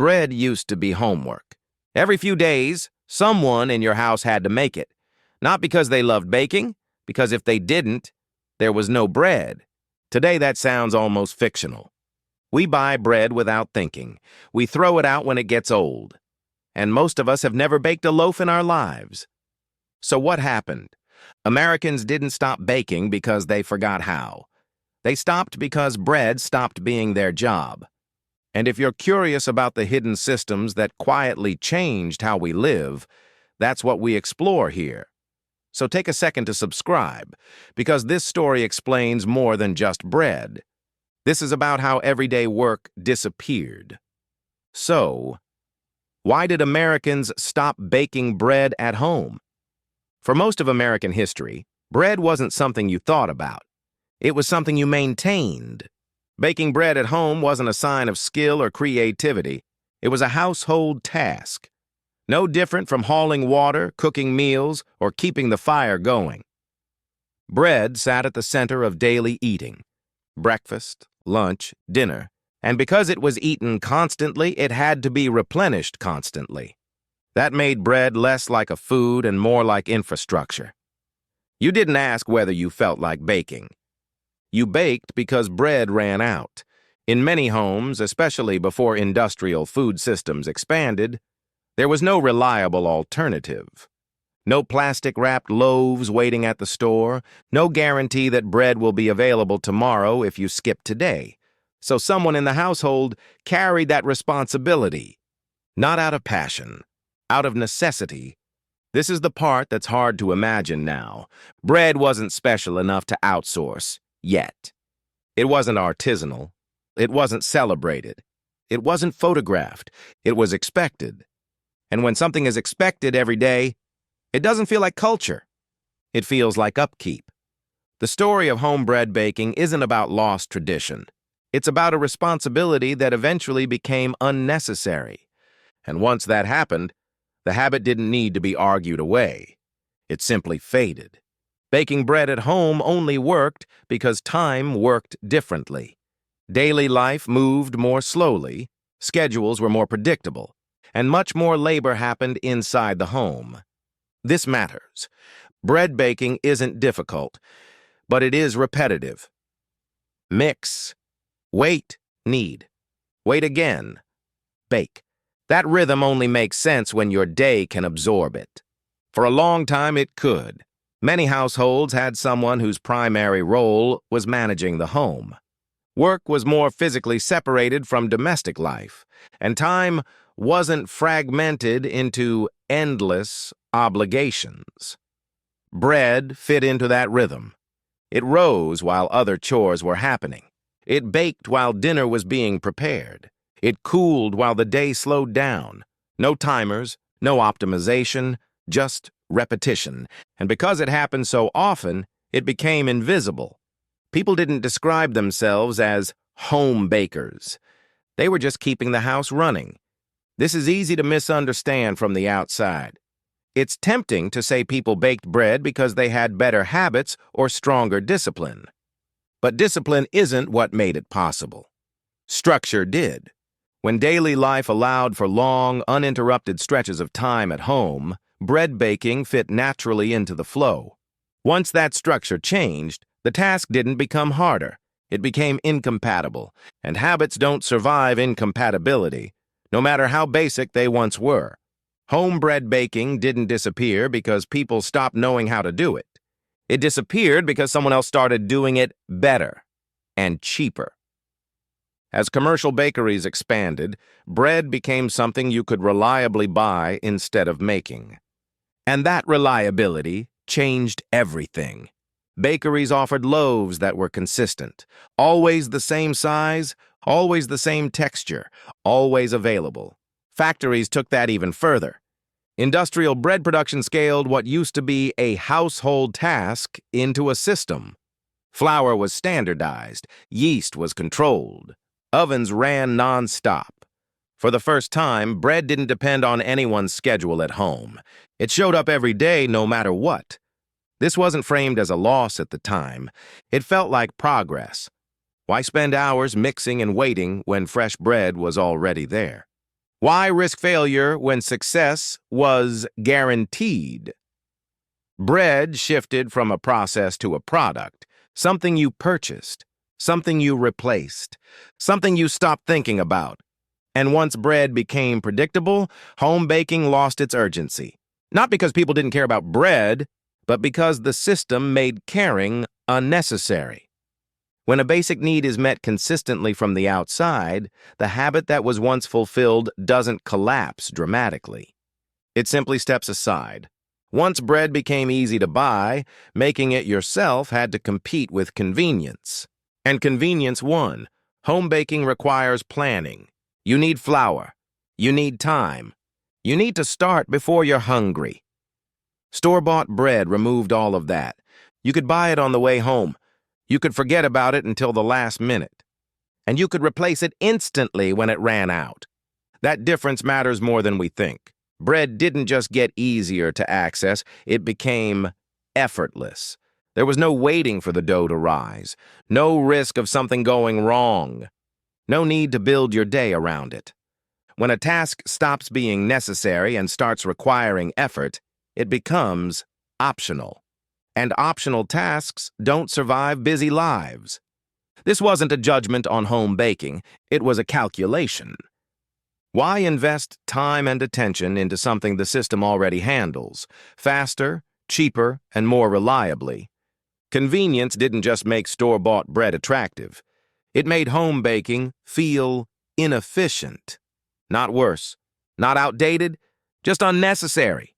Bread used to be homework. Every few days, someone in your house had to make it. Not because they loved baking, because if they didn't, there was no bread. Today that sounds almost fictional. We buy bread without thinking. We throw it out when it gets old. And most of us have never baked a loaf in our lives. So what happened? Americans didn't stop baking because they forgot how. They stopped because bread stopped being their job. And if you're curious about the hidden systems that quietly changed how we live, that's what we explore here. So take a second to subscribe, because this story explains more than just bread. This is about how everyday work disappeared. So, why did Americans stop baking bread at home? For most of American history, bread wasn't something you thought about. It was something you maintained. Baking bread at home wasn't a sign of skill or creativity. It was a household task. No different from hauling water, cooking meals, or keeping the fire going. Bread sat at the center of daily eating. Breakfast, lunch, dinner. And because it was eaten constantly, it had to be replenished constantly. That made bread less like a food and more like infrastructure. You didn't ask whether you felt like baking. You baked because bread ran out. In many homes, especially before industrial food systems expanded, there was no reliable alternative. No plastic-wrapped loaves waiting at the store, no guarantee that bread will be available tomorrow if you skip today. So someone in the household carried that responsibility, not out of passion, out of necessity. This is the part that's hard to imagine now. Bread wasn't special enough to outsource, yet. It wasn't artisanal. It wasn't celebrated. It wasn't photographed. It was expected. And when something is expected every day, it doesn't feel like culture. It feels like upkeep. The story of home bread baking isn't about lost tradition. It's about a responsibility that eventually became unnecessary. And once that happened, the habit didn't need to be argued away. It simply faded. Baking bread at home only worked because time worked differently. Daily life moved more slowly, schedules were more predictable, and much more labor happened inside the home. This matters. Bread baking isn't difficult, but it is repetitive. Mix. Wait. Knead. Wait again. Bake. That rhythm only makes sense when your day can absorb it. For a long time, it could. Many households had someone whose primary role was managing the home. Work was more physically separated from domestic life, and time wasn't fragmented into endless obligations. Bread fit into that rhythm. It rose while other chores were happening. It baked while dinner was being prepared. It cooled while the day slowed down. No timers, no optimization, just repetition. And because it happened so often, it became invisible. People didn't describe themselves as home bakers. They were just keeping the house running. This is easy to misunderstand from the outside. It's tempting to say people baked bread because they had better habits or stronger discipline. But discipline isn't what made it possible. Structure did. When daily life allowed for long, uninterrupted stretches of time at home, bread baking fit naturally into the flow. Once that structure changed, the task didn't become harder. It became incompatible, and habits don't survive incompatibility, no matter how basic they once were. Home bread baking didn't disappear because people stopped knowing how to do it. It disappeared because someone else started doing it better and cheaper. As commercial bakeries expanded, bread became something you could reliably buy instead of making. And that reliability changed everything. Bakeries offered loaves that were consistent, always the same size, always the same texture, always available. Factories took that even further. Industrial bread production scaled what used to be a household task into a system. Flour was standardized, yeast was controlled, ovens ran non-stop. For the first time, bread didn't depend on anyone's schedule at home. It showed up every day no matter what. This wasn't framed as a loss at the time. It felt like progress. Why spend hours mixing and waiting when fresh bread was already there? Why risk failure when success was guaranteed? Bread shifted from a process to a product, something you purchased, something you replaced, something you stopped thinking about. And once bread became predictable, home baking lost its urgency. Not because people didn't care about bread, but because the system made caring unnecessary. When a basic need is met consistently from the outside, the habit that was once fulfilled doesn't collapse dramatically. It simply steps aside. Once bread became easy to buy, making it yourself had to compete with convenience. And convenience won. Home baking requires planning. You need flour. You need time. You need to start before you're hungry. Store-bought bread removed all of that. You could buy it on the way home. You could forget about it until the last minute. And you could replace it instantly when it ran out. That difference matters more than we think. Bread didn't just get easier to access, it became effortless. There was no waiting for the dough to rise, no risk of something going wrong, no need to build your day around it. When a task stops being necessary and starts requiring effort, it becomes optional. And optional tasks don't survive busy lives. This wasn't a judgment on home baking, it was a calculation. Why invest time and attention into something the system already handles, faster, cheaper, and more reliably? Convenience didn't just make store-bought bread attractive. It made home baking feel inefficient. Not worse, not outdated, just unnecessary.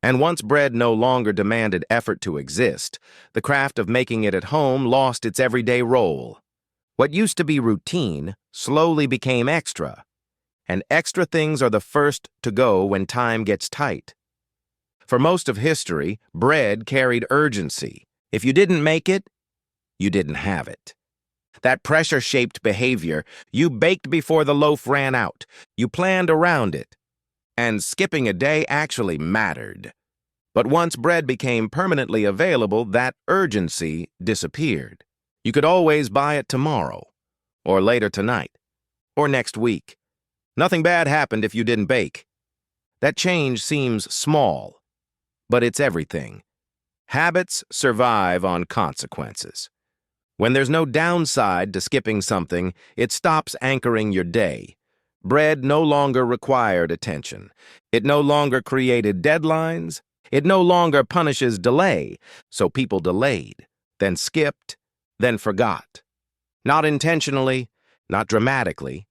And once bread no longer demanded effort to exist, the craft of making it at home lost its everyday role. What used to be routine slowly became extra, and extra things are the first to go when time gets tight. For most of history, bread carried urgency. If you didn't make it, you didn't have it. That pressure-shaped behavior, you baked before the loaf ran out, you planned around it, and skipping a day actually mattered. But once bread became permanently available, that urgency disappeared. You could always buy it tomorrow, or later tonight, or next week. Nothing bad happened if you didn't bake. That change seems small, but it's everything. Habits survive on consequences. When there's no downside to skipping something, it stops anchoring your day. Bread no longer required attention. It no longer created deadlines. It no longer punishes delay, so people delayed, then skipped, then forgot. Not intentionally, not dramatically,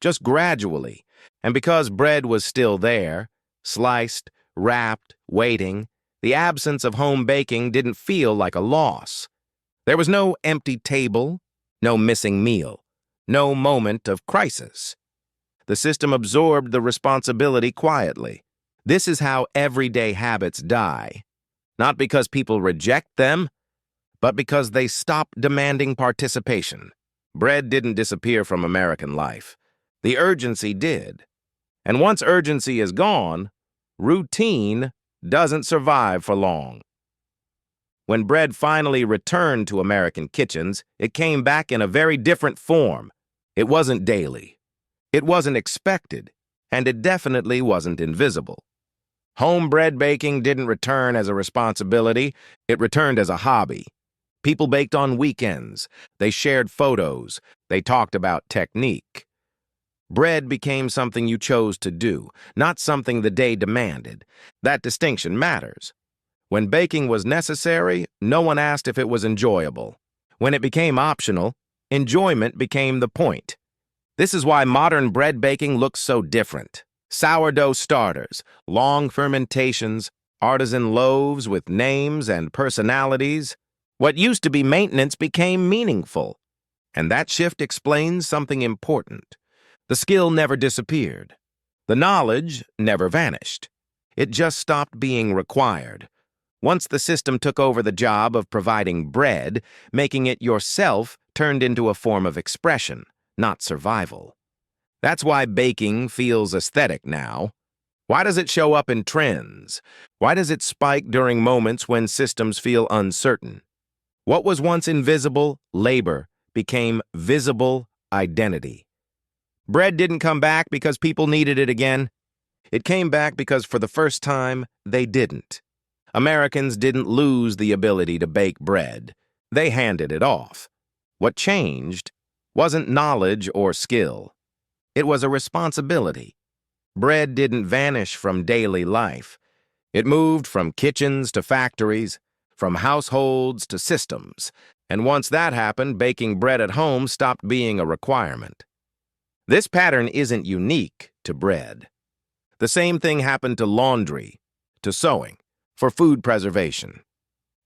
just gradually. And because bread was still there, sliced, wrapped, waiting, the absence of home baking didn't feel like a loss. There was no empty table, no missing meal, no moment of crisis. The system absorbed the responsibility quietly. This is how everyday habits die. Not because people reject them, but because they stop demanding participation. Bread didn't disappear from American life. The urgency did. And once urgency is gone, routine doesn't survive for long. When bread finally returned to American kitchens, it came back in a very different form. It wasn't daily. It wasn't expected, and it definitely wasn't invisible. Home bread baking didn't return as a responsibility, it returned as a hobby. People baked on weekends, they shared photos, they talked about technique. Bread became something you chose to do, not something the day demanded. That distinction matters. When baking was necessary, no one asked if it was enjoyable. When it became optional, enjoyment became the point. This is why modern bread baking looks so different. Sourdough starters, long fermentations, artisan loaves with names and personalities. What used to be maintenance became meaningful. And that shift explains something important. The skill never disappeared. The knowledge never vanished. It just stopped being required. Once the system took over the job of providing bread, making it yourself turned into a form of expression, not survival. That's why baking feels aesthetic now. Why does it show up in trends? Why does it spike during moments when systems feel uncertain? What was once invisible labor became visible identity. Bread didn't come back because people needed it again. It came back because for the first time, they didn't. Americans didn't lose the ability to bake bread. They handed it off. What changed wasn't knowledge or skill. It was a responsibility. Bread didn't vanish from daily life. It moved from kitchens to factories, from households to systems. And once that happened, baking bread at home stopped being a requirement. This pattern isn't unique to bread. The same thing happened to laundry, to sewing, for food preservation.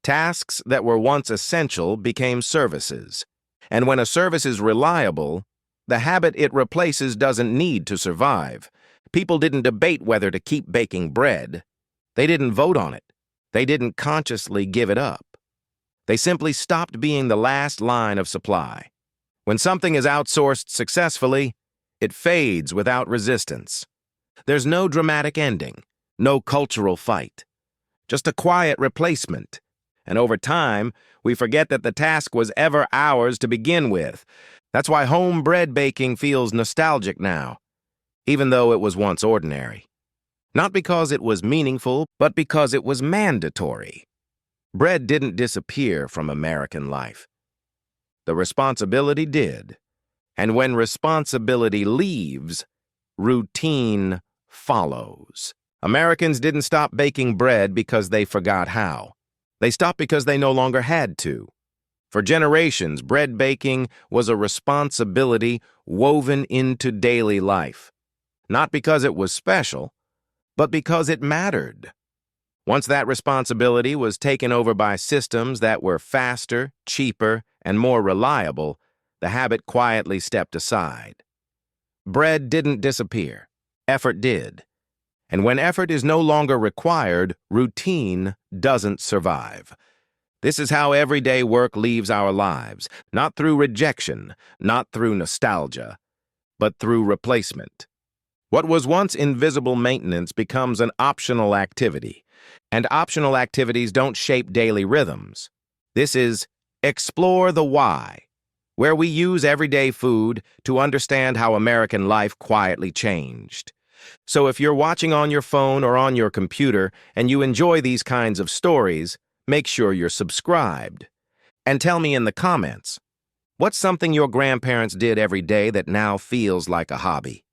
Tasks that were once essential became services. And when a service is reliable, the habit it replaces doesn't need to survive. People didn't debate whether to keep baking bread. They didn't vote on it. They didn't consciously give it up. They simply stopped being the last line of supply. When something is outsourced successfully, it fades without resistance. There's no dramatic ending, no cultural fight, just a quiet replacement. And over time, we forget that the task was ever ours to begin with. That's why home bread baking feels nostalgic now, even though it was once ordinary. Not because it was meaningful, but because it was mandatory. Bread didn't disappear from American life. The responsibility did. And when responsibility leaves, routine follows. Americans didn't stop baking bread because they forgot how. They stopped because they no longer had to. For generations, bread baking was a responsibility woven into daily life. Not because it was special, but because it mattered. Once that responsibility was taken over by systems that were faster, cheaper, and more reliable, the habit quietly stepped aside. Bread didn't disappear. Effort did. And when effort is no longer required, routine doesn't survive. This is how everyday work leaves our lives, not through rejection, not through nostalgia, but through replacement. What was once invisible maintenance becomes an optional activity, and optional activities don't shape daily rhythms. This is Explore the Why, where we use everyday food to understand how American life quietly changed. So if you're watching on your phone or on your computer and you enjoy these kinds of stories, make sure you're subscribed. And tell me in the comments, what's something your grandparents did every day that now feels like a hobby?